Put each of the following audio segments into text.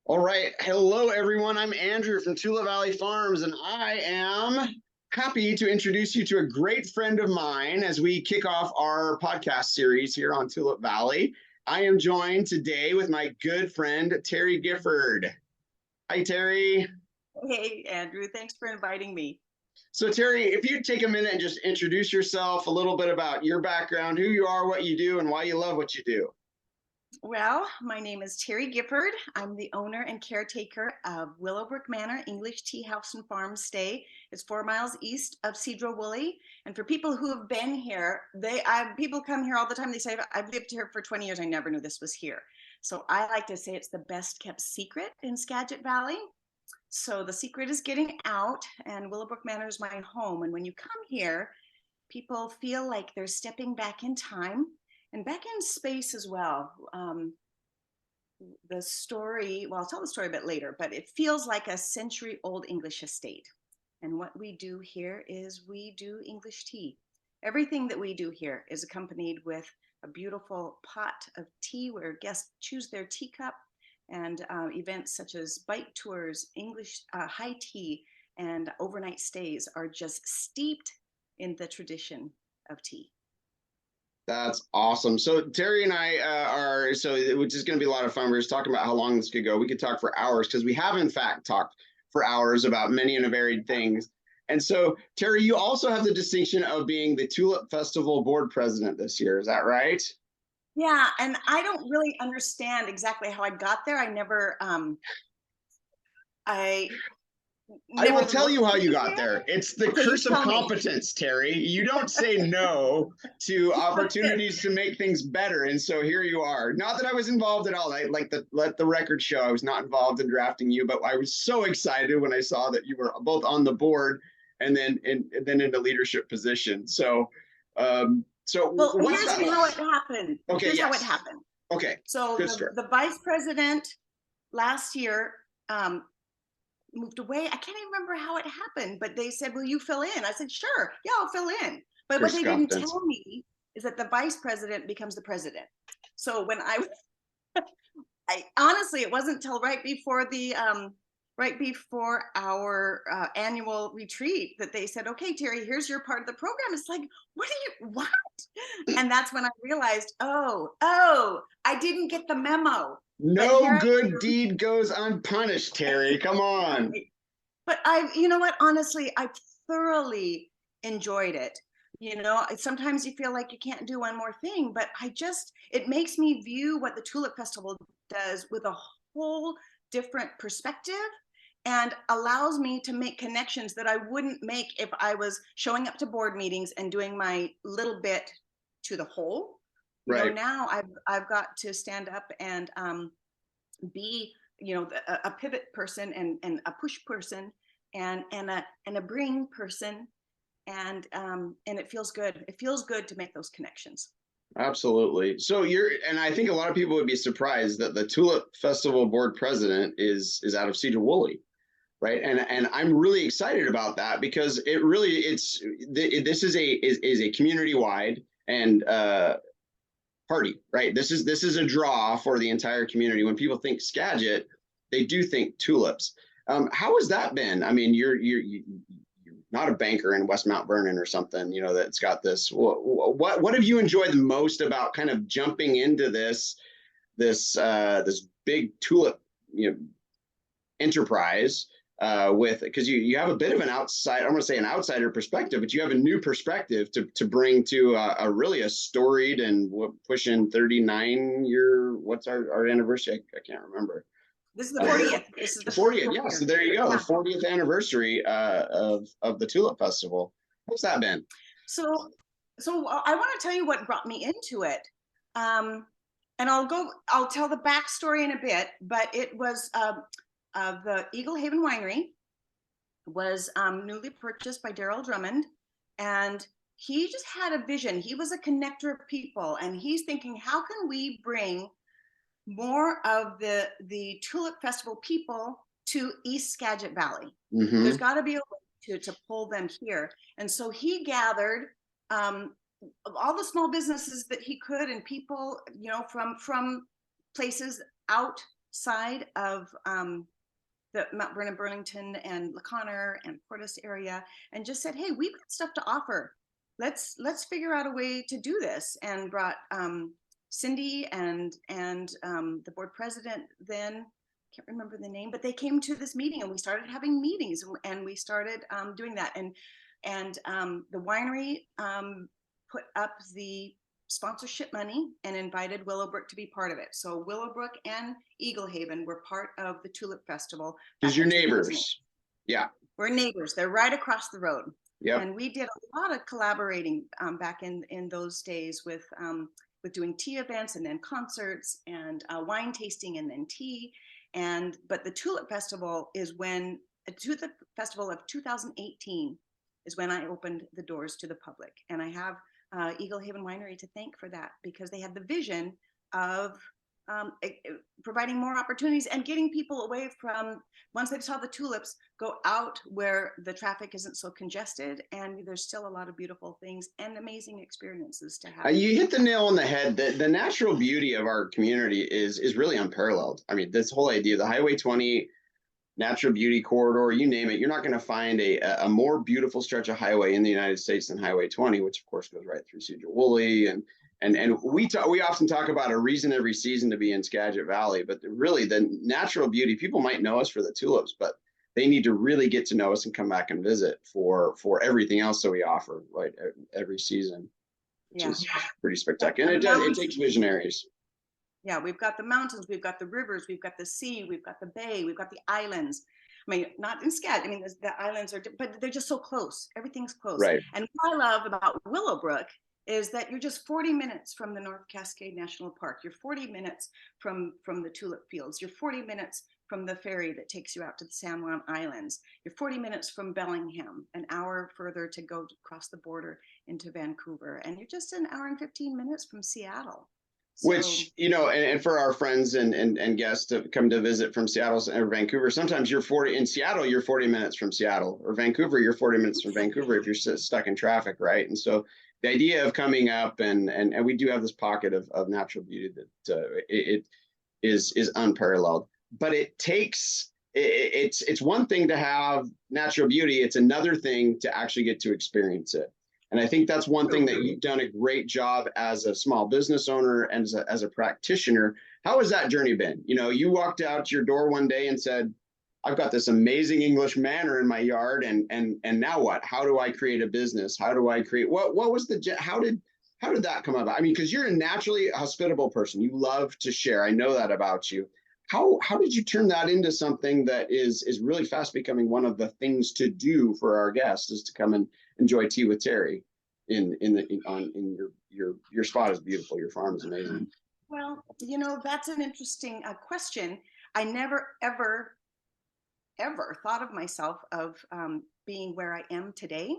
All right. Hello, everyone. I'm Andrew from Tulip Valley Farms, and I am happy to introduce you to a great friend of mine as we kick off our podcast series here on Tulip Valley. I am joined today with my good friend, Terry Gifford. Hi, Terry. Hey, Andrew, thanks for inviting me. So, Terry, if you take a minute and just introduce yourself, a little bit about your background, who you are, what you do, and why you love what you do. Well, my name is Terry Gifford. I'm the owner and caretaker of Willowbrook Manor English Tea House and Farm Stay. It's 4 miles east of Cedro-Woolley. And for people who have been here, people come here all the time. They say, I've lived here for 20 years. I never knew this was here. So I like to say it's the best kept secret in Skagit Valley. So the secret is getting out, and Willowbrook Manor is my home. And when you come here, people feel like they're stepping back in time and back in space as well. The story, well, I'll tell the story a bit later, but it feels like a century-old English estate. And what we do here is we do English tea. Everything that we do here is accompanied with a beautiful pot of tea where guests choose their teacup, and events such as bike tours, English high tea, and overnight stays are just steeped in the tradition of tea. That's awesome. So Terry and I which is going to be a lot of fun. We're just talking about how long this could go. We could talk for hours because we have in fact talked for hours about many and varied things. And so Terry, you also have the distinction of being the Tulip Festival Board president this year. Is that right? Yeah, and I don't really understand exactly how I got there. I I will never tell looked you how you into got it. there. It's the Okay, you curse of tell me. competence, Terry. You don't say no to opportunities to make things better. And so here you are. Not that I was involved at all. I like to let the record show I was not involved in drafting you, but I was so excited when I saw that you were both on the board and then in the leadership position. So Well, what's here's that like? how it happened. Okay, Here's how it yes. happened. Okay, So good start. the vice president last year moved away. I can't even remember how it happened, but they said, will you fill in? I said, sure, yeah, I'll fill in. But what Curse they of didn't competence. tell me is that the vice president becomes the president. So when I honestly, it wasn't until right before our annual retreat that they said, okay, Terry, here's your part of the program. It's like, what? And that's when I realized, oh, I didn't get the memo. But No here I good deed goes unpunished, Terry. Come on. But you know what, honestly, I thoroughly enjoyed it. Sometimes you feel like you can't do one more thing, but it makes me view what the Tulip Festival does with a whole different perspective, and allows me to make connections that I wouldn't make if I was showing up to board meetings and doing my little bit to the whole. Right. Now I've got to stand up and be a pivot person, and a push person, and a bring person, and it feels good. It feels good to make those connections. Absolutely. So and I think a lot of people would be surprised that the Tulip Festival Board president is out of Cedro-Woolley, right? And I'm really excited about that because this is a community wide and party, right? This is a draw for the entire community. When people think Skagit, they do think tulips. How has that been? I mean, you're not a banker in West Mount Vernon or something, that's got this. What have you enjoyed the most about kind of jumping into this big tulip, enterprise because you have a bit of an outside, I'm going to say an outsider perspective, but you have a new perspective to bring to a really a storied and pushing 39-year, what's our anniversary? I can't remember. This is the 40th. This is the 40th. Yeah. So there you go. Yeah. The 40th anniversary of the Tulip Festival. What's that been? So I want to tell you what brought me into it. And I'll tell the backstory in a bit, but it was the Eagle Haven Winery was newly purchased by Daryl Drummond, and he just had a vision. He was a connector of people, and he's thinking, how can we bring more of the Tulip Festival people to East Skagit Valley? Mm-hmm. There's got to be a way to pull them here. And so he gathered all the small businesses that he could, and people, from places out side of the Mount Vernon, Burlington, and LaConner and Portis area, and just said, "Hey, we've got stuff to offer. Let's figure out a way to do this." And brought Cindy and the board president then, can't remember the name, but they came to this meeting, and we started having meetings, and we started doing that. And the winery put up the sponsorship money and invited Willowbrook to be part of it. So Willowbrook and Eagle Haven were part of the Tulip Festival. Because you're neighbors. Yeah. We're neighbors. They're right across the road. Yeah. And we did a lot of collaborating back in those days with doing tea events and then concerts and wine tasting and then tea. But the Tulip Festival is when the Tulip Festival of 2018 is when I opened the doors to the public. And I have Eagle Haven Winery to thank for that, because they had the vision of providing more opportunities and getting people away from, once they saw the tulips, go out where the traffic isn't so congested, and there's still a lot of beautiful things and amazing experiences to have. You hit the nail on the head. The natural beauty of our community is really unparalleled. I mean, this whole idea, the Highway 20 natural beauty corridor, you name it, you're not going to find a more beautiful stretch of highway in the United States than Highway 20, which of course goes right through Sedro-Woolley. And we often talk about a reason every season to be in Skagit Valley, but really the natural beauty, people might know us for the tulips, but they need to really get to know us and come back and visit for everything else that we offer, right, every season, which is pretty spectacular. And it takes visionaries. Yeah, we've got the mountains, we've got the rivers, we've got the sea, we've got the bay, we've got the islands. I mean, not in Skagit. I mean, the islands are, but they're just so close. Everything's close. Right. And what I love about Willowbrook is that you're just 40 minutes from the North Cascade National Park. You're 40 minutes from the tulip fields. You're 40 minutes from the ferry that takes you out to the San Juan Islands. You're 40 minutes from Bellingham, an hour further to go across the border into Vancouver. And you're just an hour and 15 minutes from Seattle. Which, and for our friends and guests to come to visit from Seattle or Vancouver, sometimes in Seattle, you're 40 minutes from Seattle, or Vancouver, you're 40 minutes from Vancouver if you're stuck in traffic, right? And so the idea of coming up and we do have this pocket of natural beauty that it is unparalleled, but it's one thing to have natural beauty. It's another thing to actually get to experience it. And I think that's one thing that you've done a great job as a small business owner and as a practitioner. How has that journey been? You walked out your door one day and said, I've got this amazing English manor in my yard, and now what? How do I create a business? How do I create what was how did that come about? I mean, because you're a naturally hospitable person. You love to share. I know that about you. How did you turn that into something that is really fast becoming one of the things to do for our guests, is to come and enjoy tea with Terry in your spot is beautiful. Your farm is amazing. Well, that's an interesting question. I never, ever thought of myself of being where I am today.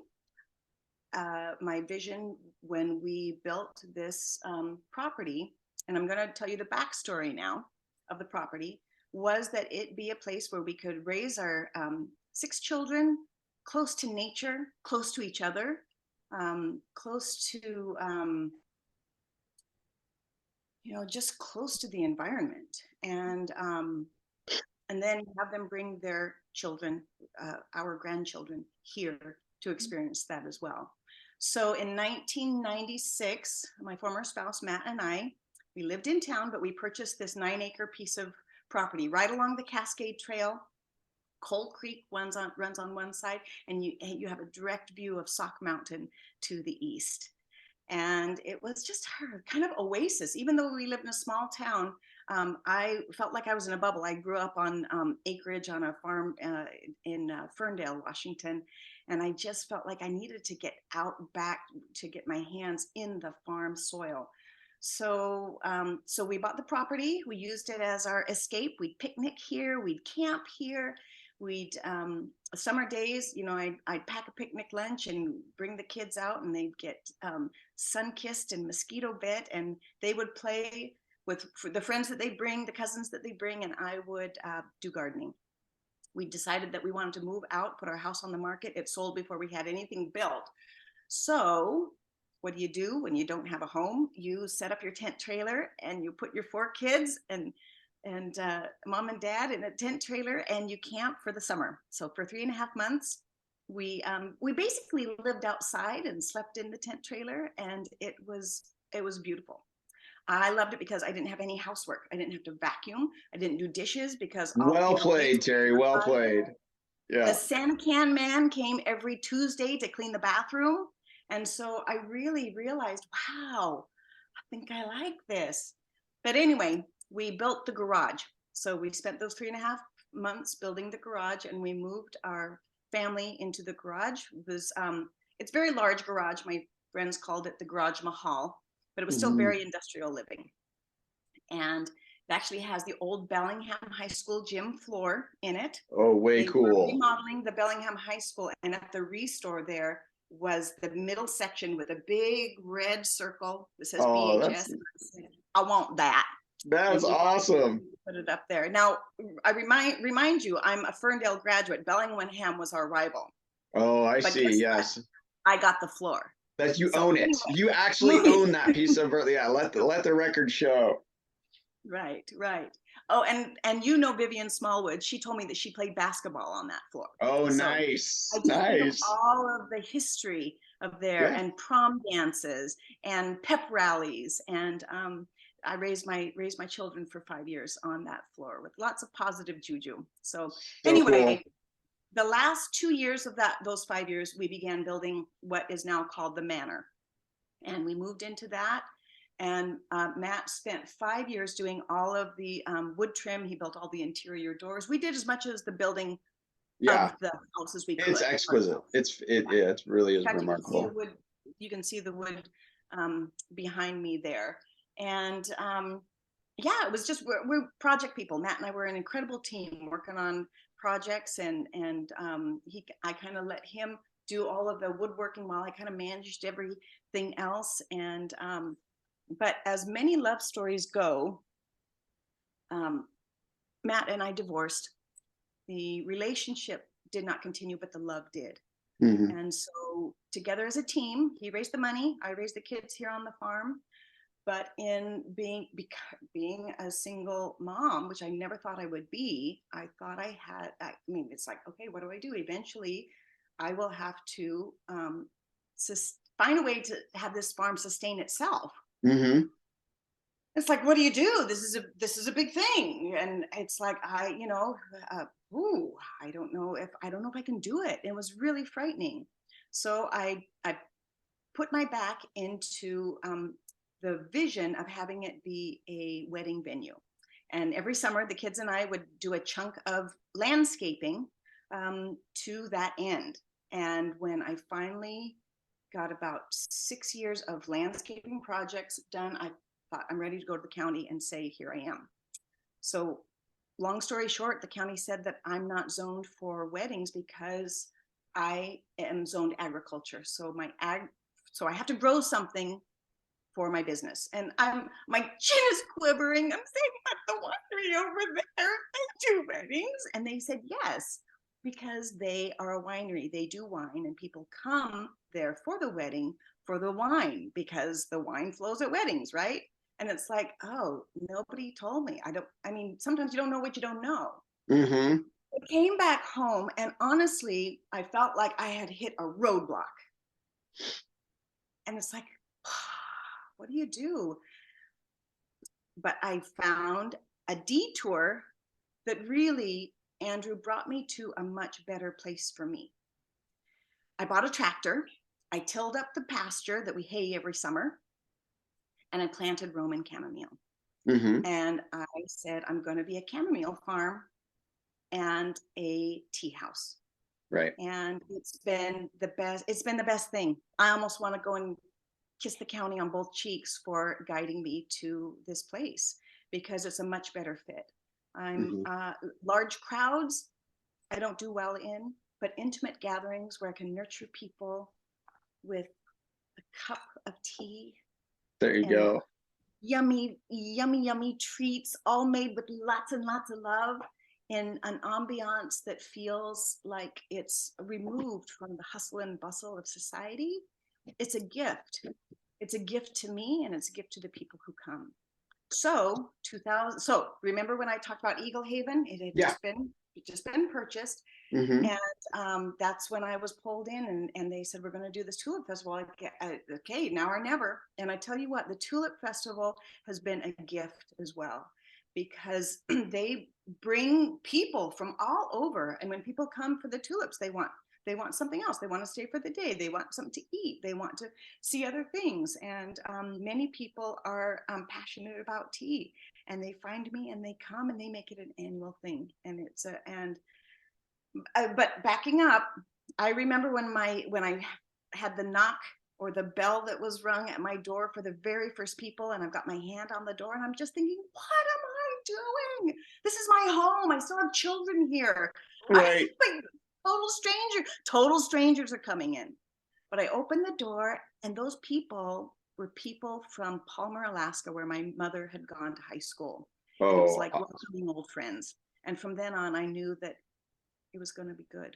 My vision when we built this property, and I'm going to tell you the backstory now of the property, was that it be a place where we could raise our 6 children close to nature, close to each other, close to, just close to the environment. And then have them bring their children, our grandchildren, here to experience that as well. So in 1996, my former spouse, Matt, and I, we lived in town, but we purchased this 9-acre piece of property right along the Cascade Trail. Coal Creek runs on one side, and you have a direct view of Sauk Mountain to the east. And it was just a kind of oasis. Even though we lived in a small town, I felt like I was in a bubble. I grew up on acreage on a farm in Ferndale, Washington, and I just felt like I needed to get out back to get my hands in the farm soil. So we bought the property. We used it as our escape. We'd picnic here. We'd camp here. We'd summer days, I'd pack a picnic lunch and bring the kids out, and they'd get sun-kissed and mosquito bit, and they would play with the friends that they bring, the cousins that they bring, and I would do gardening. We decided that we wanted to move out, put our house on the market. It sold before we had anything built. So what do you do when you don't have a home? You set up your tent trailer and you put your 4 kids and and mom and dad in a tent trailer, and you camp for the summer. So for 3.5 months, we basically lived outside and slept in the tent trailer, and it was beautiful. I loved it because I didn't have any housework. I didn't have to vacuum. I didn't do dishes because Well played, Terry. Well played. the Yeah. Santa Can man came every Tuesday to clean the bathroom. And so I really realized, wow, I think I like this. But anyway, we built the garage. So we spent those 3.5 months building the garage, and we moved our family into the garage. It's a very large garage. My friends called it the Garage Mahal, but it was still Mhm. very industrial living. And it actually has the old Bellingham High School gym floor in it. Oh, way They were cool. remodeling the Bellingham High School, and at the restore there was the middle section with a big red circle that says Oh, BHS. I want that. that's And we awesome. put it up there. Now, I remind you, I'm a Ferndale graduate. Bellingham was our rival. Oh, I But see. guess what? Yes. I got the floor. That you So own it. anyway, You actually own that piece of earth. Yeah, let the record show. right, right. Oh, and you know Vivian Smallwood. She told me that she played basketball on that floor. Oh, So I nice. just think of Nice. all of the history of there, Yeah. and prom dances and pep rallies, and I raised my children for 5 years on that floor with lots of positive juju. So So anyway, cool. the last 2 years of those 5 years, we began building what is now called the Manor, and we moved into that. And Matt spent 5 years doing all of the wood trim. He built all the interior doors. We did as much as the building Yeah. of the house as we It's could exquisite. ourselves. Yeah, it really In is fact, you can see the remarkable. wood. You can see the wood behind me there, and yeah, it was just we're project people. Matt and I were an incredible team working on projects, and I kind of let him do all of the woodworking while I kind of managed everything else. And but as many love stories go, um, Matt and I divorced. The relationship did not continue, but the love did. Hmm. And so together as a team, he raised the money, I raised the kids here on the farm. But in being a single mom, which I never thought I would be, I thought I mean, it's like, okay, what do I do? Eventually, I will have to find a way to have this farm sustain itself. Hmm. It's like, what do you do? This is a big thing, and it's like ooh, I don't know if I can do it. It was really frightening. So I put my back into the vision of having it be a wedding venue. And every summer, the kids and I would do a chunk of landscaping to that end. And when I finally got about 6 years of landscaping projects done, I thought, I'm ready to go to the county and say, here I am. So long story short, the county said that I'm not zoned for weddings because I am zoned agriculture. So I have to grow something for my business. And my chin is quivering. I'm saying, but the winery over there, they do weddings. And they said, yes, because they are a winery. They do wine, and people come there for the wedding for the wine, because the wine flows at weddings, right? And it's like, oh, nobody told me. I mean, sometimes you don't know what you don't know. Hmm. I came back home, and honestly, I felt like I had hit a roadblock. And it's like, what do you do? But I found a detour that really, Andrew, brought me to a much better place for me. I bought a tractor. I tilled up the pasture that we hay every summer, and I planted Roman chamomile. Hmm. And I said, I'm going to be a chamomile farm and a tea house. Right. And it's been the best. It's been the best thing. I almost want to go and kiss the county on both cheeks for guiding me to this place, because it's a much better fit. I'm Hmm. Large crowds I don't do well in, but intimate gatherings where I can nurture people with a cup of tea There you and go. yummy, yummy, yummy treats, all made with lots and lots of love, in an ambiance that feels like it's removed from the hustle and bustle of society. It's a gift. It's a gift to me, and it's a gift to the people who come. So 2000. So remember when I talked about Eagle Haven? It had Yeah. just been purchased, Hmm. and that's when I was pulled in, and they said we're going to do this tulip festival. Okay, now or never. And I tell you what, the tulip festival has been a gift as well, because they bring people from all over, and when people come for the tulips, they want something else. They want to stay for the day. They want something to eat. They want to see other things. And many people are passionate about tea, and they find me and they come and they make it an annual thing. And it's a and but backing up, I remember when I had the knock or the bell that was rung at my door for the very first people, and I've got my hand on the door, and I'm just thinking, what am I doing? This is my home. I still have children here. I Right. like total strangers are coming in. But I opened the door, and those people were people from Palmer, Alaska, where my mother had gone to high school. And it was Oh, like welcoming old friends. And from then on, I knew that it was going to be good.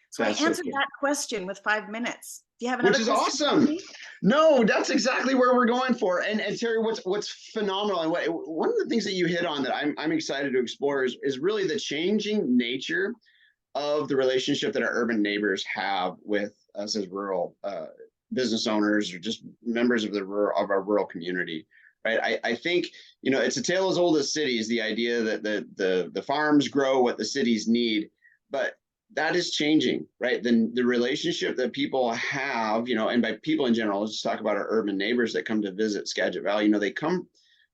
So I that's so answered cool. that question with 5 minutes. Do you have Which another is question for awesome. me? No, that's exactly where we're going for. And Terry, what's phenomenal, and one of the things that you hit on that I'm excited to explore is really the changing nature of the relationship that our urban neighbors have with us as rural business owners or just members of our rural community. Right. I think, it's a tale as old as cities, the idea that the farms grow what the cities need, but that is changing, right? The relationship that people have, and by people in general, let's just talk about our urban neighbors that come to visit Skagit Valley. They come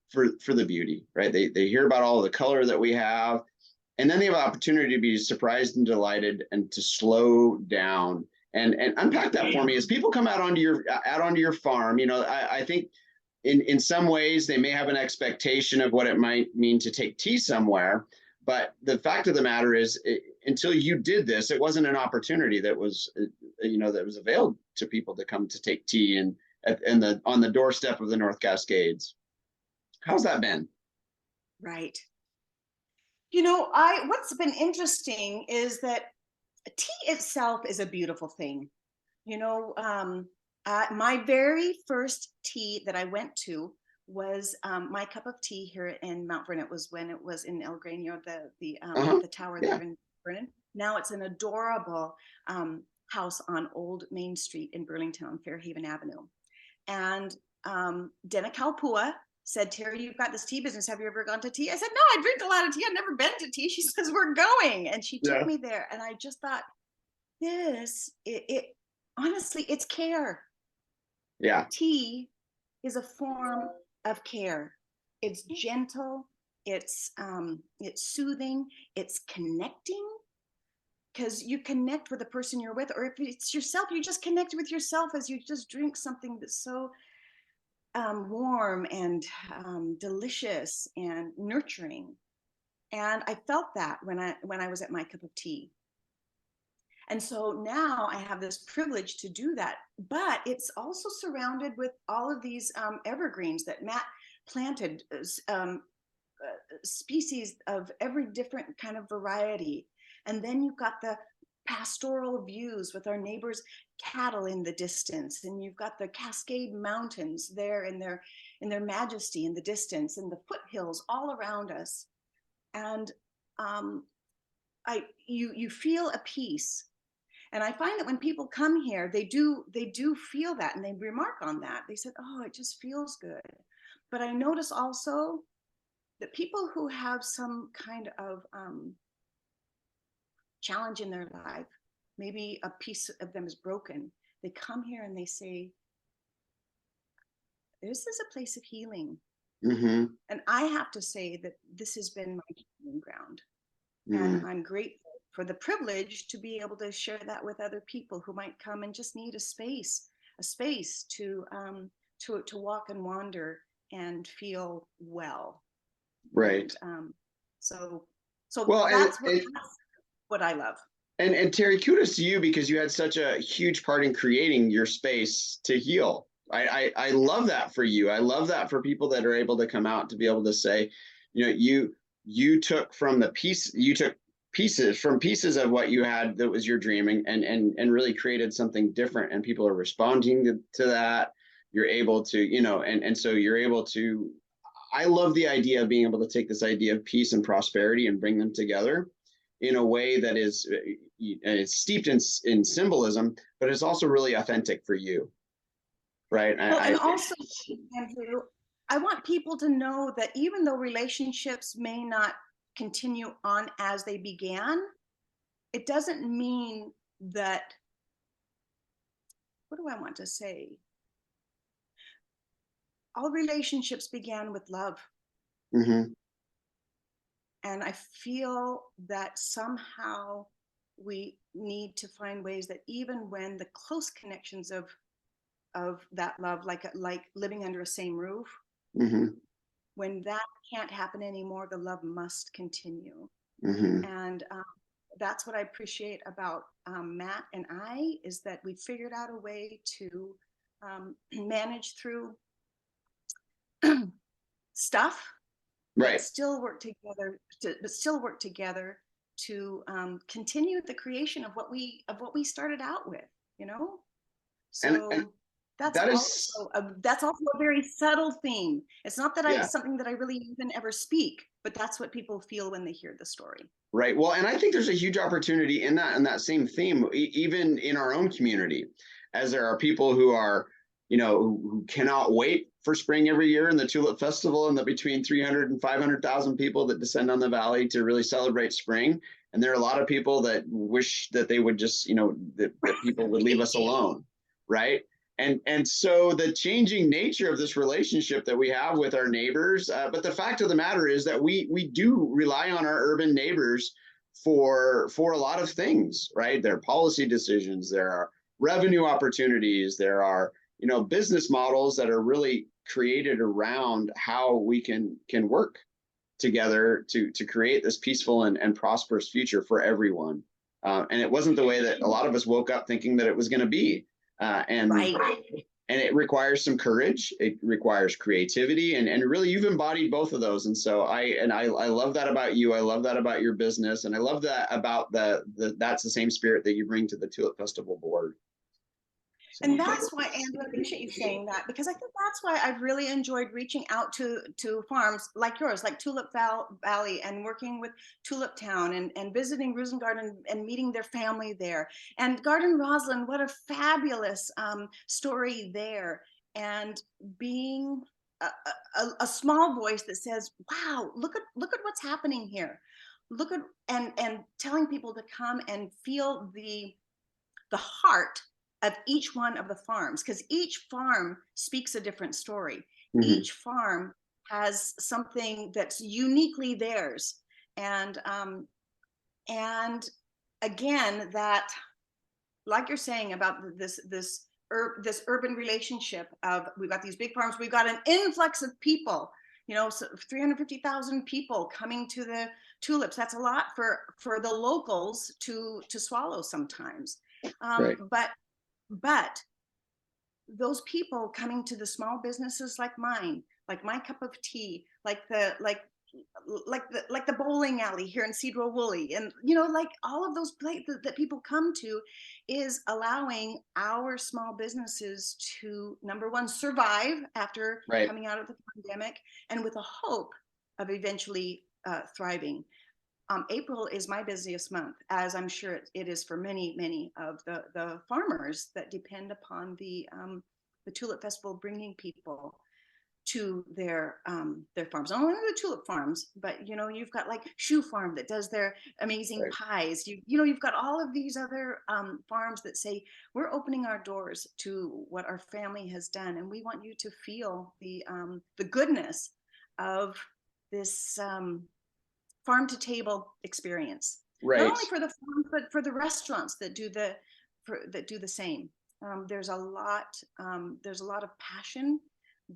for the beauty, right? They hear about all the color that we have, and then they have an opportunity to be surprised and delighted and to slow down and unpack that for me as people come out onto your farm. I think in some ways they may have an expectation of what it might mean to take tea somewhere, but the fact of the matter is, until you did this, it wasn't an opportunity that was that was availed to people to come to take tea and on the doorstep of the North Cascades. How's that been? Right. I what's been interesting is that tea itself is a beautiful thing. You know, my very first tea that I went to was My Cup of Tea here in Mount Vernon. It was when it was in El Grano, Uh-huh. the tower Yeah. there in Vernon. Now it's an adorable house on Old Main Street in Burlington on Fairhaven Avenue. And Dena Kalpua said, Terry, you've got this tea business. Have you ever gone to tea? I said, no, I drink a lot of tea. I've never been to tea. She says, we're going. And she took Yeah. me there. And I just thought, it honestly, it's care. Yeah. Tea is a form of care. It's gentle, it's soothing, it's connecting, because you connect with the person you're with, or if it's yourself, you just connect with yourself as you just drink something that's so warm and delicious and nurturing. And I felt that when I was at My Cup of Tea. And so now I have this privilege to do that, but it's also surrounded with all of these evergreens that Matt planted, species of every different kind of variety. And then you've got the pastoral views with our neighbors' cattle in the distance, and you've got the Cascade Mountains there in their majesty in the distance, and the foothills all around us. And you feel a peace. And I find that when people come here, they do feel that, and they remark on that. They said, oh, it just feels good. But I notice also that people who have some kind of challenge in their life, maybe a piece of them is broken, they come here and they say, this is a place of healing. Mm-hmm. And I have to say that this has been my healing ground. And Mm. I'm grateful for the privilege to be able to share that with other people who might come and just need a space to walk and wander and feel well. Right. And so so Well, that's what I love. and Terry, kudos to you because you had such a huge part in creating your space to heal. I love that for you. I love that for people that are able to come out to be able to say, you took pieces of what you had that was your dreaming and really created something different, and people are responding to that. You're able to, and so you're able to I love the idea of being able to take this idea of peace and prosperity and bring them together in a way that is it's steeped in symbolism, but it's also really authentic for you, right? Well, and also, Andrew, I want people to know that even though relationships may not continue on as they began, it doesn't mean that, what do I want to say? All relationships began with love. Mm-hmm. And I feel that somehow we need to find ways that even when the close connections of that love, like living under a same roof, Mm-hmm. when that can't happen anymore, the love must continue. Mm-hmm. And that's what I appreciate about Matt and I, is that we figured out a way to manage through stuff, Right. but still work together to continue the creation of what we started out with, you know. So And that's that is, also a very subtle theme. It's not that yeah. something that I really even ever speak, but that's what people feel when they hear the story. Right. Well, and I think there's a huge opportunity in that same theme, even in our own community, as there are people who are, who cannot wait for spring every year in the Tulip Festival, and the between 300 and 500,000 people that descend on the valley to really celebrate spring. And there are a lot of people that wish that they would just, that people would leave us alone. Right. And so the changing nature of this relationship that we have with our neighbors, but the fact of the matter is that we do rely on our urban neighbors for a lot of things, right? There are policy decisions, there are revenue opportunities, there are business models that are really created around how we can work together to create this peaceful and prosperous future for everyone. And it wasn't the way that a lot of us woke up thinking that it was going to be. Right. And it requires some courage. It requires creativity, and really you've embodied both of those. And so I love that about you. I love that about your business, and I love that about that's the same spirit that you bring to the Tulip Festival Board. And that's why, Andrew, I appreciate you saying that, because I think that's why I've really enjoyed reaching out to farms like yours, like Tulip Valley, and working with Tulip Town, and visiting Rosengarten and meeting their family there. And Garden Roslyn, what a fabulous story there. And being a small voice that says, wow, look at what's happening here. Look at, and telling people to come and feel the heart of each one of the farms, because each farm speaks a different story. Mm-hmm. Each farm has something that's uniquely theirs. And again, that, like you're saying about this urban relationship of, we've got these big farms, we've got an influx of people, so 350,000 people coming to the tulips. That's a lot for the locals to swallow sometimes. Right. But those people coming to the small businesses like mine, like my cup of tea, like the bowling alley here in Cedro Woolley, and like all of those places that people come to, is allowing our small businesses to, number one, survive after coming out of the pandemic, and with a hope of eventually thriving. April is my busiest month, as I'm sure it is for many of the farmers that depend upon the Tulip Festival bringing people to their farms. Not only the tulip farms, but you've got like Shoe Farm that does their amazing pies. You've got all of these other farms that say, we're opening our doors to what our family has done, and we want you to feel the goodness of this farm to table experience, not only for the farm, but for the restaurants that do the same. There's a lot of passion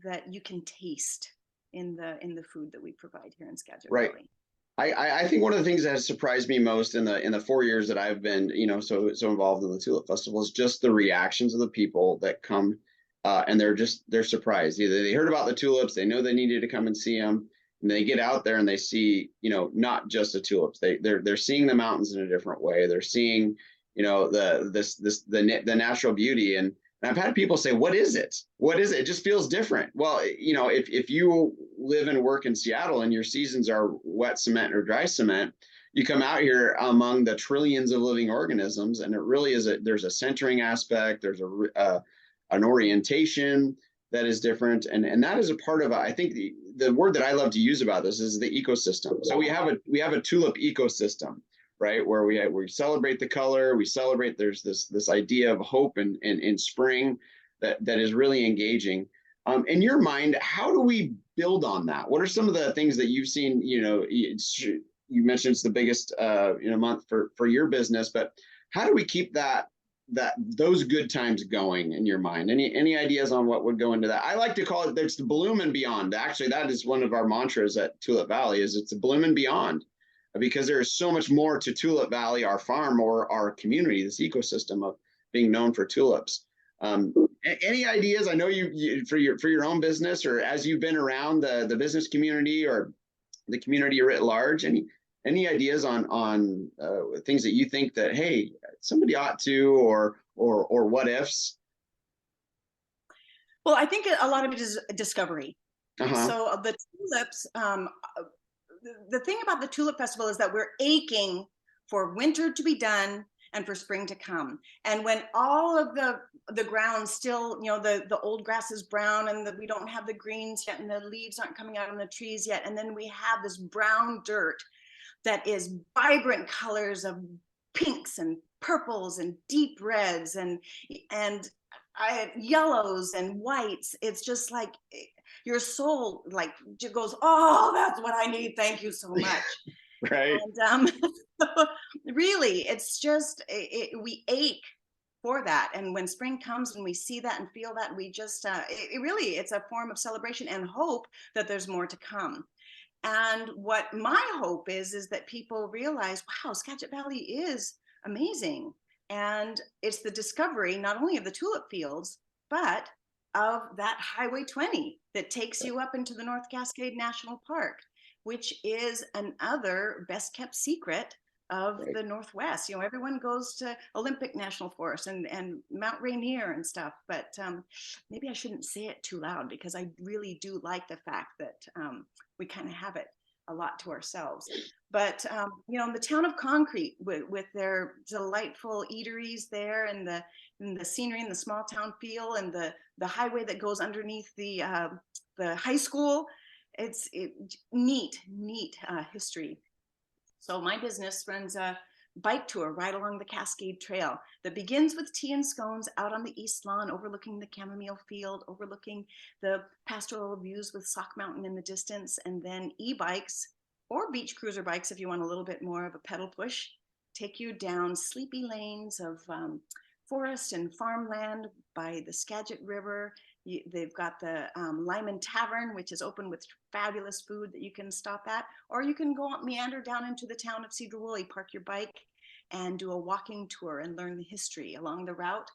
that you can taste in the food that we provide here in Skagit Valley. I think one of the things that has surprised me most in the 4 years that I've been so involved in the Tulip Festival is just the reactions of the people that come, and they're surprised. Either they heard about the tulips, they know they needed to come and see them, and they get out there and they see, not just the tulips. They're seeing the mountains in a different way. They're seeing, the natural beauty. And And I've had people say, what is it? What is it? It just feels different. Well, you know, if you live and work in Seattle and your seasons are wet cement or dry cement, you come out here among the trillions of living organisms, and it really is there's a centering aspect, there's an orientation that is different, and that is a part of it. I think the word that I love to use about this is the ecosystem. So we have a tulip ecosystem, right? Where we celebrate the color, we celebrate there's this idea of hope and in spring that is really engaging. In your mind, how do we build on that? What are some of the things that you've seen? You know, you mentioned it's the biggest month for your business, but how do we keep those good times going in your mind? Any ideas on what would go into that? I like to call it, there's the bloom and beyond. Actually, that is one of our mantras at Tulip Valley, is it's a bloom and beyond, because there is so much more to Tulip Valley, our farm, or our community, this ecosystem of being known for tulips. Any ideas? I know you for your own business, or as you've been around the business community or the community writ large, any ideas on things that you think that, hey, somebody ought to, or what ifs? Well, I think a lot of it is discovery. Uh-huh. So the tulips, the thing about the Tulip Festival is that we're aching for winter to be done and for spring to come. And when all of the ground still, you know, the old grass is brown, and we don't have the greens yet, and the leaves aren't coming out on the trees yet, and then we have this brown dirt that is vibrant colors of pinks and purples and deep reds and yellows and whites. It's just like your soul like goes, oh, that's what I need. Thank you so much. Right. And really, it's just we ache for that. And when spring comes and we see that and feel that, we just really, it's a form of celebration and hope that there's more to come. And what my hope is that people realize, wow, Skagit Valley is amazing. And it's the discovery not only of the tulip fields, but of that Highway 20 that takes you up into the North Cascade National Park, which is another best kept secret of Right. the Northwest. You know, everyone goes to Olympic National Forest and Mount Rainier and stuff, but maybe I shouldn't say it too loud, because I really do like the fact that we kind of have it a lot to ourselves. But you know, the town of Concrete with their delightful eateries there, and the scenery and the small town feel, and the highway that goes underneath the high school, it's neat history. So my business runs a bike tour right along the Cascade Trail that begins with tea and scones out on the east lawn, overlooking the chamomile field, overlooking the pastoral views with Sauk Mountain in the distance, and then e-bikes or beach cruiser bikes, if you want a little bit more of a pedal push, take you down sleepy lanes of forest and farmland by the Skagit River. They've got the Lyman Tavern, which is open with fabulous food that you can stop at, or you can go meander down into the town of Sedro-Woolley, park your bike, and do a walking tour and learn the history. Along the route,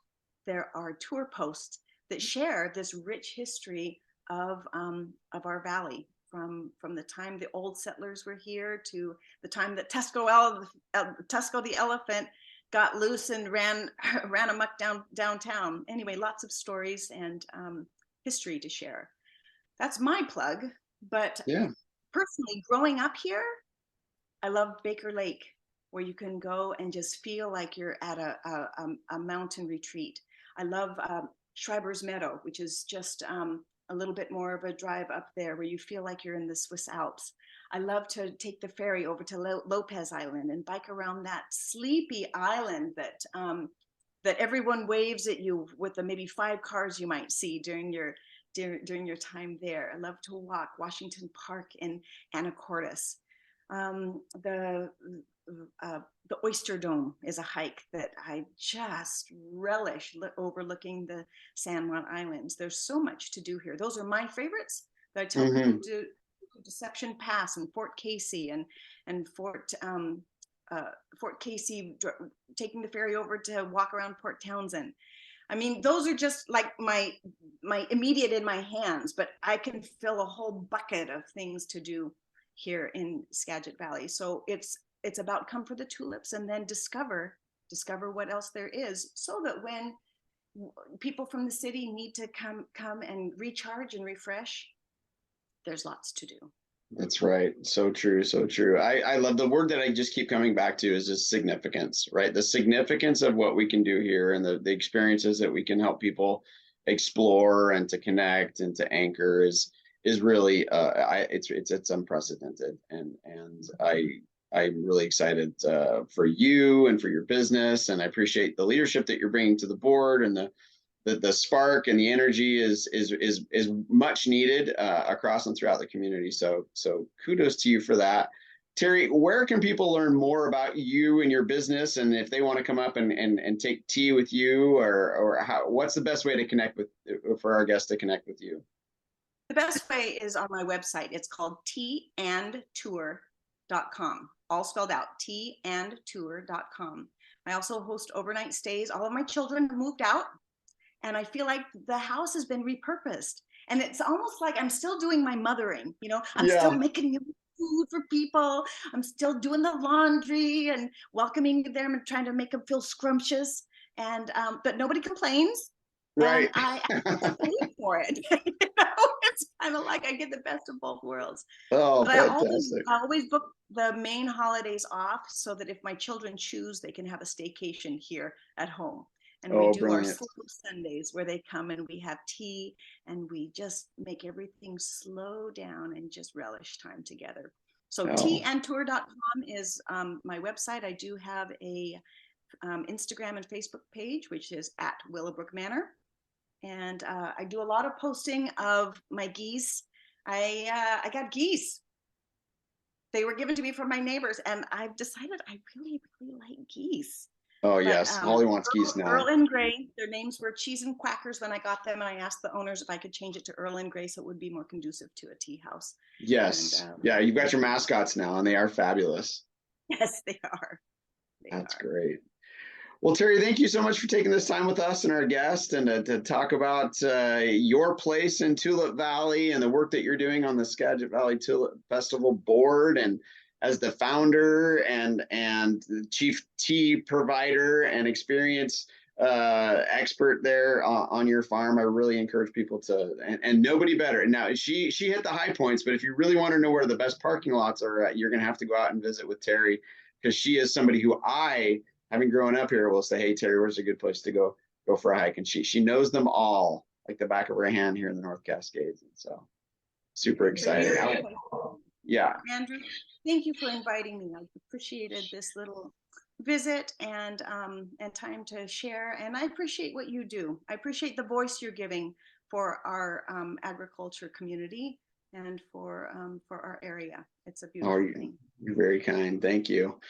there are tour posts that share this rich history of our valley, from the time the old settlers were here to the time that Tusco the elephant got loose and ran amok downtown. Anyway, lots of stories and history to share. That's my plug. But Yeah. personally, growing up here, I love Baker Lake, where you can go and just feel like you're at a mountain retreat. I love Schreiber's Meadow, which is just a little bit more of a drive up there, where you feel like you're in the Swiss Alps. I love to take the ferry over to Lopez Island and bike around that sleepy island that everyone waves at you with the maybe 5 cars you might see during your time there. I love to walk Washington Park in Anacortes. The Oyster Dome is a hike that I just relish, overlooking the San Juan Islands. There's so much to do here. Those are my favorites that I tell people to Deception Pass and Fort Casey and Fort Casey, taking the ferry over to walk around Port Townsend. I mean, those are just like my immediate in my hands, but I can fill a whole bucket of things to do here in Skagit Valley. So it's about come for the tulips and then discover what else there is, so that when people from the city need to come and recharge and refresh, there's lots to do. That's right. So true. So true. I love the word that I just keep coming back to is just significance, right? The significance of what we can do here and the experiences that we can help people explore and to connect and to anchor is really it's unprecedented. And I'm really excited for you and for your business. And I appreciate the leadership that you're bringing to the board and the spark and the energy is much needed across and throughout the community. So kudos to you for that. Terry, where can people learn more about you and your business, and if they want to come up and take tea with you, or what's the best way to connect with for our guests to connect with you? The best way is on my website. It's called teaandtour.com, all spelled out, teaandtour.com. I also host overnight stays. All of my children moved out, and I feel like the house has been repurposed. And it's almost like I'm still doing my mothering, I'm still making food for people. I'm still doing the laundry and welcoming them and trying to make them feel scrumptious. And but nobody complains. Right. And I pay for it. It's kind of like I get the best of both worlds. Oh, but fantastic. I always book the main holidays off so that if my children choose, they can have a staycation here at home. And we do brilliant. our slow Sundays where they come and we have tea and we just make everything slow down and just relish time together. So teaandtour.com is my website. I do have a Instagram and Facebook page, which is at Willowbrook Manor. And I do a lot of posting of my geese. I got geese. They were given to me from my neighbors, and I've decided I really, really like geese. Oh, yes. Holly wants geese now. Earl and Gray, their names were Cheese and Quackers when I got them, and I asked the owners if I could change it to Earl and Gray so it would be more conducive to a tea house. Yes. And, yeah, you've got your mascots now, and they are fabulous. Yes, they are. That's great. Well, Terry, thank you so much for taking this time with us and our guest, and to talk about your place in Tulip Valley and the work that you're doing on the Skagit Valley Tulip Festival Board, and as the founder and the chief tea provider and experience expert there on your farm. I really encourage people to, and nobody better. Now, she hit the high points, but if you really want to know where the best parking lots are at, you're going to have to go out and visit with Terry, because she is somebody who having grown up here, will say, hey, Terry, where's a good place to go for a hike? And she knows them all like the back of her hand here in the North Cascades. And so super excited. Yeah. Andrew, thank you for inviting me. I appreciated this little visit and time to share. And I appreciate what you do. I appreciate the voice you're giving for our agriculture community and for our area. It's a beautiful thing. You're very kind. Thank you.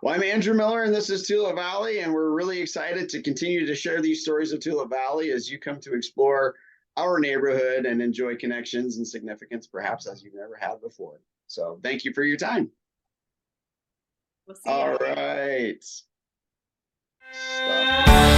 Well, I'm Andrew Miller, and this is Tulip Valley, and we're really excited to continue to share these stories of Tulip Valley as you come to explore our neighborhood and enjoy connections and significance, perhaps as you've never had before. So thank you for your time. We'll see you. All right. Stop.